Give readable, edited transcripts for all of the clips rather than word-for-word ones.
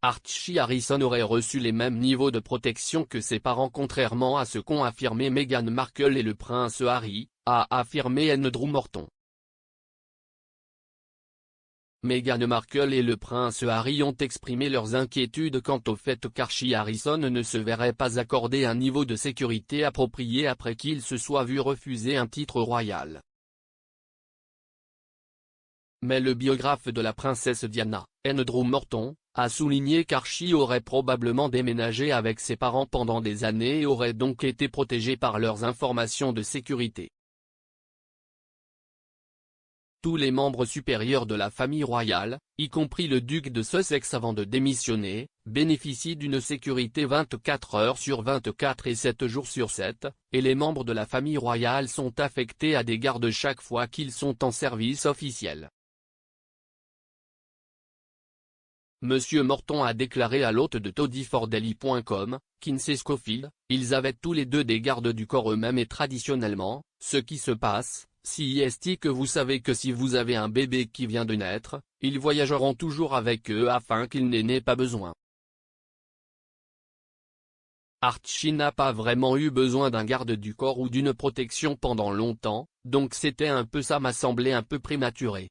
Archie Harrison aurait reçu les mêmes niveaux de protection que ses parents contrairement à ce qu'ont affirmé Meghan Markle et le prince Harry, a affirmé Andrew Morton. Meghan Markle et le prince Harry ont exprimé leurs inquiétudes quant au fait qu'Archie Harrison ne se verrait pas accorder un niveau de sécurité approprié après qu'il se soit vu refuser un titre royal. Mais le biographe de la princesse Diana, Andrew Morton, a souligné qu'Archie aurait probablement déménagé avec ses parents pendant des années et aurait donc été protégé par leurs informations de sécurité. Tous les membres supérieurs de la famille royale, y compris le duc de Sussex avant de démissionner, bénéficient d'une sécurité 24 heures sur 24 et 7 jours sur 7, et les membres de la famille royale sont affectés à des gardes chaque fois qu'ils sont en service officiel. Monsieur Morton a déclaré à l'hôte de toddyfordaily.com, Kinsey Schofield, ils avaient tous les deux des gardes du corps eux-mêmes et traditionnellement, ce qui se passe, si est que vous savez que si vous avez un bébé qui vient de naître, ils voyageront toujours avec eux afin qu'il n'ait pas besoin. Archie n'a pas vraiment eu besoin d'un garde du corps ou d'une protection pendant longtemps, donc c'était un peu ça m'a semblé un peu prématuré.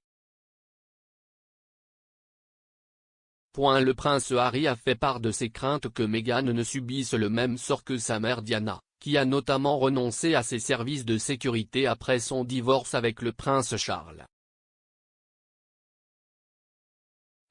Le prince Harry a fait part de ses craintes que Meghan ne subisse le même sort que sa mère Diana, qui a notamment renoncé à ses services de sécurité après son divorce avec le prince Charles.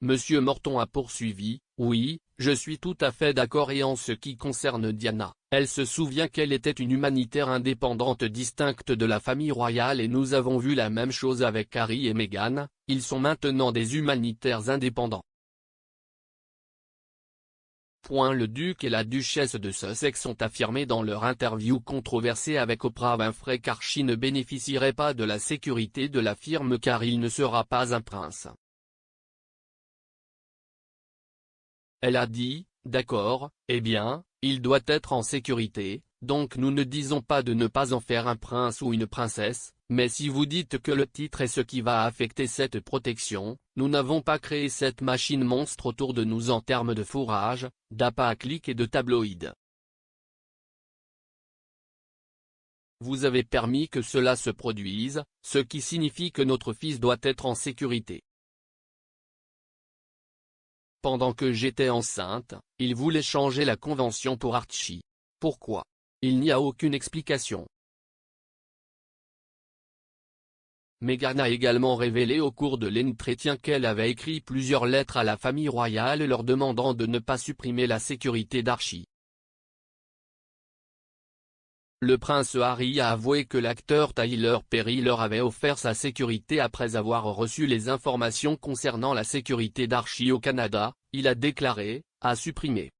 Monsieur Morton a poursuivi, oui, je suis tout à fait d'accord et en ce qui concerne Diana, elle se souvient qu'elle était une humanitaire indépendante distincte de la famille royale et nous avons vu la même chose avec Harry et Meghan, ils sont maintenant des humanitaires indépendants. Le duc et la duchesse de Sussex ont affirmé dans leur interview controversée avec Oprah Winfrey qu'Archie ne bénéficierait pas de la sécurité de la firme car il ne sera pas un prince. Elle a dit, d'accord, eh bien, il doit être en sécurité, donc nous ne disons pas de ne pas en faire un prince ou une princesse, mais si vous dites que le titre est ce qui va affecter cette protection, nous n'avons pas créé cette machine monstre autour de nous en termes de fourrage, d'appât à clics et de tabloïds. Vous avez permis que cela se produise, ce qui signifie que notre fils doit être en sécurité. Pendant que j'étais enceinte, il voulait changer la convention pour Archie. Pourquoi? Il n'y a aucune explication. Meghan a également révélé au cours de l'entretien qu'elle avait écrit plusieurs lettres à la famille royale leur demandant de ne pas supprimer la sécurité d'Archie. Le prince Harry a avoué que l'acteur Tyler Perry leur avait offert sa sécurité après avoir reçu les informations concernant la sécurité d'Archie au Canada, il a déclaré, à supprimer.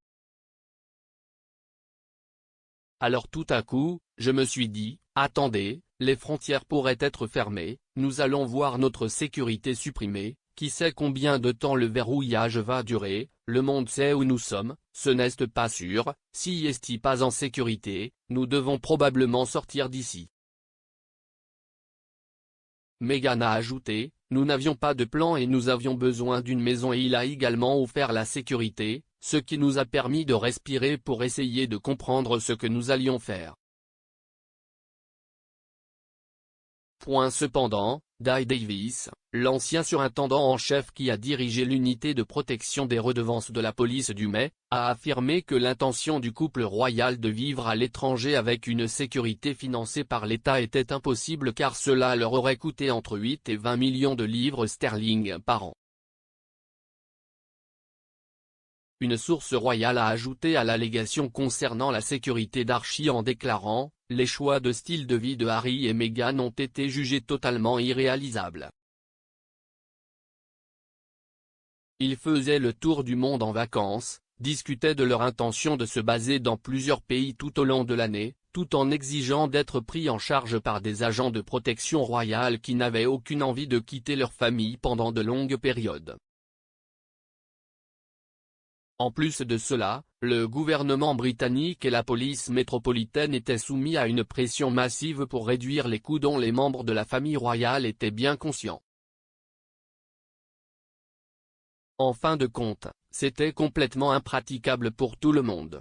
Alors tout à coup, je me suis dit, attendez, les frontières pourraient être fermées, nous allons voir notre sécurité supprimée, qui sait combien de temps le verrouillage va durer, le monde sait où nous sommes, ce n'est pas sûr, si est pas en sécurité, nous devons probablement sortir d'ici. Meghan a ajouté, nous n'avions pas de plan et nous avions besoin d'une maison et il a également offert la sécurité, ce qui nous a permis de respirer pour essayer de comprendre ce que nous allions faire. Cependant, Dai Davis, l'ancien surintendant en chef qui a dirigé l'unité de protection des redevances de la police du Met, a affirmé que l'intention du couple royal de vivre à l'étranger avec une sécurité financée par l'État était impossible car cela leur aurait coûté entre 8 et 20 millions de livres sterling par an. Une source royale a ajouté à l'allégation concernant la sécurité d'Archie en déclarant, les choix de style de vie de Harry et Meghan ont été jugés totalement irréalisables. Ils faisaient le tour du monde en vacances, discutaient de leur intention de se baser dans plusieurs pays tout au long de l'année, tout en exigeant d'être pris en charge par des agents de protection royale qui n'avaient aucune envie de quitter leur famille pendant de longues périodes. En plus de cela, le gouvernement britannique et la police métropolitaine étaient soumis à une pression massive pour réduire les coûts dont les membres de la famille royale étaient bien conscients. En fin de compte, C'était complètement impraticable pour tout le monde.